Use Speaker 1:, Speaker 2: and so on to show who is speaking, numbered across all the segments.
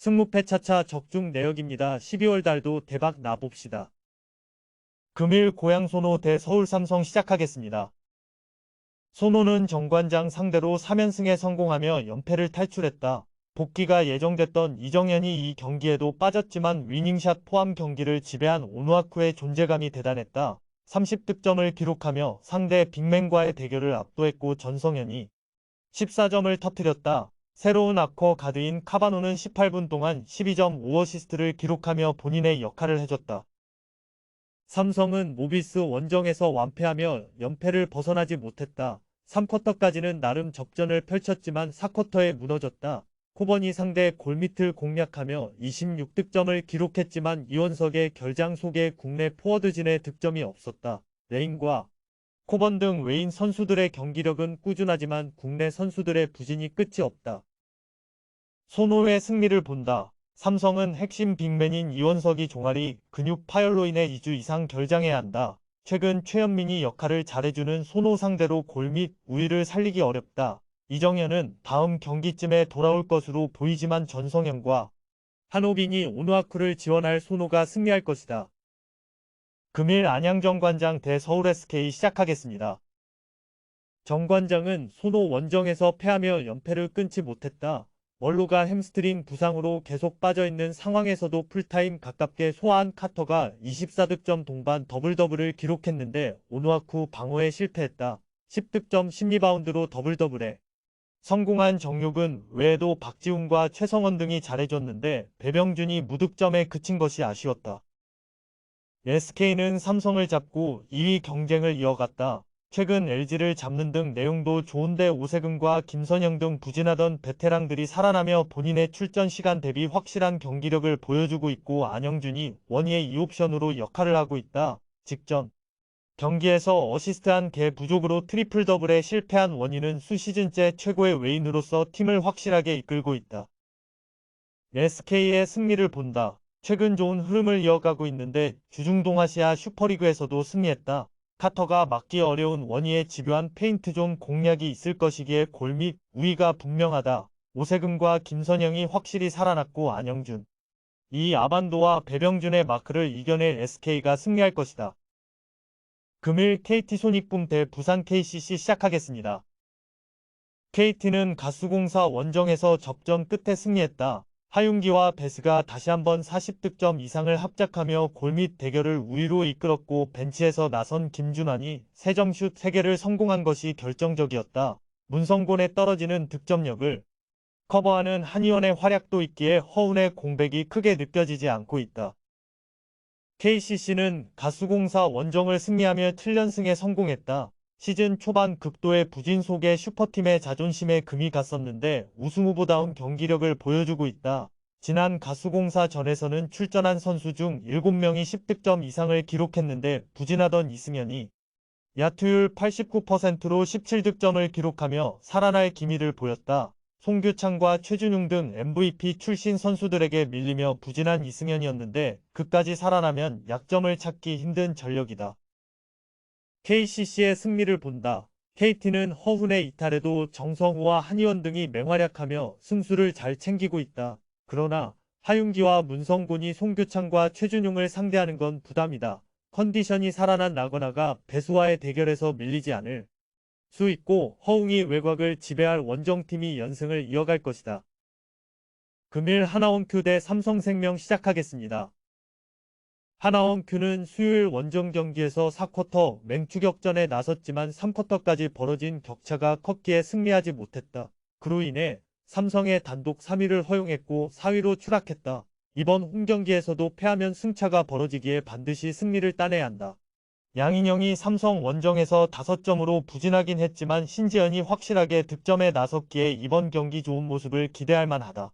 Speaker 1: 승무패 차차 적중 내역입니다. 12월 달도 대박 나봅시다. 금일 고양 소노 대 서울 삼성 시작하겠습니다. 소노는 정관장 상대로 3연승에 성공하며 연패를 탈출했다. 복귀가 예정됐던 이정현이 이 경기에도 빠졌지만 위닝샷 포함 경기를 지배한 오누아쿠의 존재감이 대단했다. 30득점을 기록하며 상대 빅맨과의 대결을 압도했고 전성현이 14점을 터뜨렸다. 새로운 아커 가드인 카바노는 18분 동안 12점 5어시스트를 기록하며 본인의 역할을 해줬다. 삼성은 모비스 원정에서 완패하며 연패를 벗어나지 못했다. 3쿼터까지는 나름 적전을 펼쳤지만 4쿼터에 무너졌다. 코번이 상대 골밑을 공략하며 26득점을 기록했지만 이원석의 결장 속에 국내 포워드진의 득점이 없었다. 레인과 코번 등 외인 선수들의 경기력은 꾸준하지만 국내 선수들의 부진이 끝이 없다. 소노의 승리를 본다. 삼성은 핵심 빅맨인 이원석이 종아리, 근육 파열로 인해 2주 이상 결장해야 한다. 최근 최현민이 역할을 잘해주는 소노 상대로 골 및 우위를 살리기 어렵다. 이정현은 다음 경기쯤에 돌아올 것으로 보이지만 전성현과 한호빈이 오누아쿠를 지원할 소노가 승리할 것이다. 금일 안양 정관장 대 서울 SK 시작하겠습니다. 정관장은 소노 원정에서 패하며 연패를 끊지 못했다. 원로가 햄스트링 부상으로 계속 빠져있는 상황에서도 풀타임 가깝게 소화한 카터가 24득점 동반 더블더블을 기록했는데 오누아쿠 방어에 실패했다. 10득점 10리바운드로 더블더블에 성공한 정육은 외에도 박지훈과 최성원 등이 잘해줬는데 배병준이 무득점에 그친 것이 아쉬웠다. SK는 삼성을 잡고 2위 경쟁을 이어갔다. 최근 LG를 잡는 등 내용도 좋은데 오세근과 김선영 등 부진하던 베테랑들이 살아나며 본인의 출전 시간 대비 확실한 경기력을 보여주고 있고 안영준이 원희의 2옵션으로 역할을 하고 있다. 직전 경기에서 어시스트한 개 부족으로 트리플 더블에 실패한 원희는 수시즌째 최고의 외인으로서 팀을 확실하게 이끌고 있다. SK의 승리를 본다. 최근 좋은 흐름을 이어가고 있는데 주중동아시아 슈퍼리그에서도 승리했다. 카터가 막기 어려운 원희의 집요한 페인트존 공략이 있을 것이기에 골 및 우위가 분명하다. 오세근과 김선영이 확실히 살아났고 안영준, 이 아반도와 배병준의 마크를 이겨낼 SK가 승리할 것이다. 금일 KT 손익붐 대 부산 KCC 시작하겠습니다. KT는 가수공사 원정에서 접전 끝에 승리했다. 하윤기와 베스가 다시 한번 40득점 이상을 합작하며 골밑 대결을 우위로 이끌었고 벤치에서 나선 김준환이 3점슛 3개를 성공한 것이 결정적이었다. 문성곤의 떨어지는 득점력을 커버하는 한의원의 활약도 있기에 허운의 공백이 크게 느껴지지 않고 있다. KCC는 가수공사 원정을 승리하며 7연승에 성공했다. 시즌 초반 극도의 부진 속에 슈퍼팀의 자존심에 금이 갔었는데 우승후보다운 경기력을 보여주고 있다. 지난 가수공사 전에서는 출전한 선수 중 7명이 10득점 이상을 기록했는데 부진하던 이승현이 야투율 89%로 17득점을 기록하며 살아날 기미를 보였다. 송규창과 최준용 등 MVP 출신 선수들에게 밀리며 부진한 이승현이었는데 그까지 살아나면 약점을 찾기 힘든 전력이다. KCC의 승리를 본다. KT는 허훈의 이탈에도 정성우와 한의원 등이 맹활약하며 승수를 잘 챙기고 있다. 그러나 하윤기와 문성곤이 송규창과 최준용을 상대하는 건 부담이다. 컨디션이 살아난 라거나가 배수와의 대결에서 밀리지 않을 수 있고 허웅이 외곽을 지배할 원정팀이 연승을 이어갈 것이다. 금일 하나원큐 대 삼성생명 시작하겠습니다. 하나원큐는 수요일 원정 경기에서 4쿼터 맹추격전에 나섰지만 3쿼터까지 벌어진 격차가 컸기에 승리하지 못했다. 그로 인해 삼성의 단독 3위를 허용했고 4위로 추락했다. 이번 홈경기에서도 패하면 승차가 벌어지기에 반드시 승리를 따내야 한다. 양인영이 삼성 원정에서 5점으로 부진하긴 했지만 신지현이 확실하게 득점에 나섰기에 이번 경기 좋은 모습을 기대할 만하다.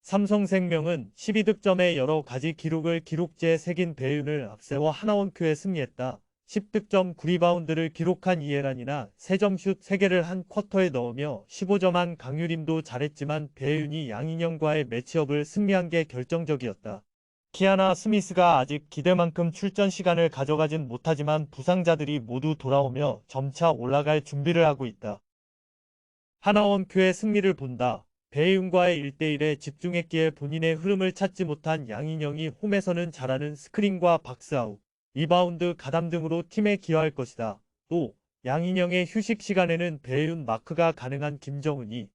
Speaker 1: 삼성생명은 12득점에 여러 가지 기록을 기록지에 새긴 배윤을 앞세워 하나원큐에 승리했다. 10득점 9리바운드를 기록한 이해란이나 3점슛 3개를 한 쿼터에 넣으며 15점한 강유림도 잘했지만 배윤이 양인영과의 매치업을 승리한 게 결정적이었다. 키아나 스미스가 아직 기대만큼 출전 시간을 가져가진 못하지만 부상자들이 모두 돌아오며 점차 올라갈 준비를 하고 있다. 하나원큐의 승리를 본다. 배이은과의 1대1에 집중했기에 본인의 흐름을 찾지 못한 양인영이 홈에서는 잘하는 스크린과 박스아웃, 리바운드 가담 등으로 팀에 기여할 것이다. 또 양인영의 휴식 시간에는 배이은 마크가 가능한 김정은이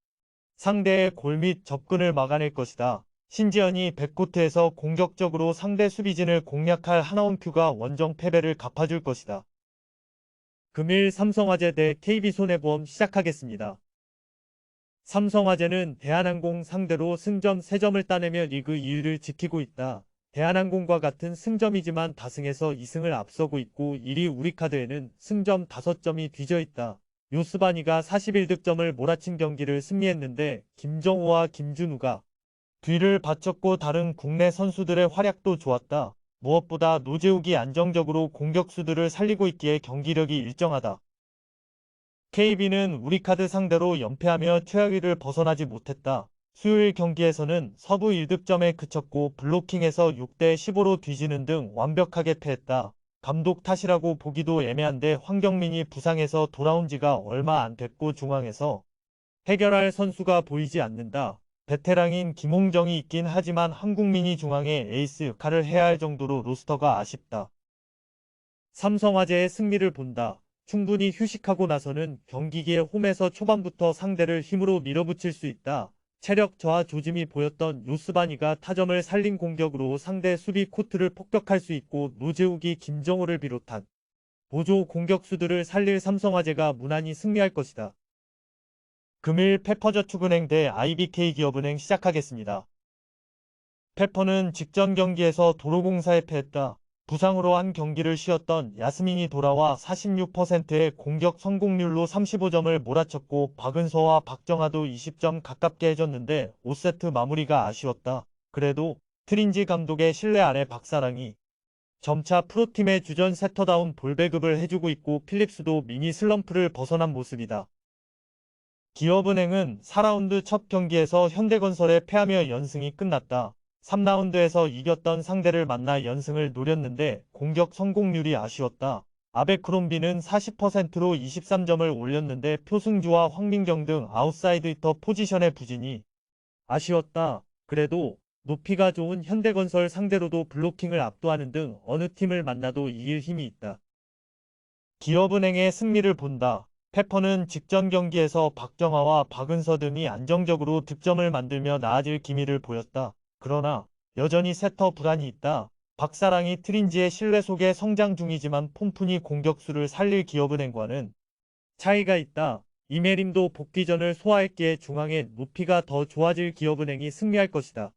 Speaker 1: 상대의 골 및 접근을 막아낼 것이다. 신지현이 백코트에서 공격적으로 상대 수비진을 공략할 하나원큐가 원정 패배를 갚아줄 것이다. 금일 삼성화재 대 KB손해보험 시작하겠습니다. 삼성화재는 대한항공 상대로 승점 3점을 따내며 리그 2위를 지키고 있다. 대한항공과 같은 승점이지만 다승에서 2승을 앞서고 있고 1위 우리카드에는 승점 5점이 뒤져 있다. 요스바니가 41득점을 몰아친 경기를 승리했는데 김정우와 김준우가 뒤를 바쳤고 다른 국내 선수들의 활약도 좋았다. 무엇보다 노재욱이 안정적으로 공격수들을 살리고 있기에 경기력이 일정하다. KB는 우리카드 상대로 연패하며 최하위를 벗어나지 못했다. 수요일 경기에서는 서부 1득점에 그쳤고 블로킹에서 6대15로 뒤지는 등 완벽하게 패했다. 감독 탓이라고 보기도 애매한데 황경민이 부상에서 돌아온 지가 얼마 안 됐고 중앙에서 해결할 선수가 보이지 않는다. 베테랑인 김홍정이 있긴 하지만 한국민이 중앙의 에이스 역할을 해야 할 정도로 로스터가 아쉽다. 삼성화재의 승리를 본다. 충분히 휴식하고 나서는 경기기에 홈에서 초반부터 상대를 힘으로 밀어붙일 수 있다. 체력 저하 조짐이 보였던 요스바니가 타점을 살린 공격으로 상대 수비 코트를 폭격할 수 있고 노재욱이 김정호를 비롯한 보조 공격수들을 살릴 삼성화재가 무난히 승리할 것이다. 금일 페퍼저축은행 대 IBK기업은행 시작하겠습니다. 페퍼는 직전 경기에서 도로공사에 패했다. 부상으로 한 경기를 쉬었던 야스민이 돌아와 46%의 공격 성공률로 35점을 몰아쳤고 박은서와 박정아도 20점 가깝게 해줬는데 5세트 마무리가 아쉬웠다. 그래도 트린지 감독의 신뢰 아래 박사랑이 점차 프로팀의 주전 세터다운 볼배급을 해주고 있고 필립스도 미니 슬럼프를 벗어난 모습이다. 기업은행은 4라운드 첫 경기에서 현대건설에 패하며 연승이 끝났다. 3라운드에서 이겼던 상대를 만나 연승을 노렸는데 공격 성공률이 아쉬웠다. 아베크롬비는 40%로 23점을 올렸는데 표승주와 황민경 등 아웃사이드 히터 포지션의 부진이 아쉬웠다. 그래도 높이가 좋은 현대건설 상대로도 블로킹을 압도하는 등 어느 팀을 만나도 이길 힘이 있다. 기업은행의 승리를 본다. 페퍼는 직전 경기에서 박정아와 박은서 등이 안정적으로 득점을 만들며 나아질 기미를 보였다. 그러나 여전히 세터 불안이 있다. 박사랑이 트린지의 신뢰 속에 성장 중이지만 폼푼이 공격수를 살릴 기업은행과는 차이가 있다. 이메림도 복귀전을 소화했기에 중앙의 높이가 더 좋아질 기업은행이 승리할 것이다.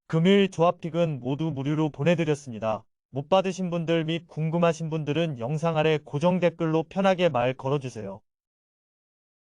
Speaker 1: 금일 조합픽은 모두 무료로 보내드렸습니다. 못 받으신 분들 및 궁금하신 분들은 영상 아래 고정 댓글로 편하게 말 걸어주세요.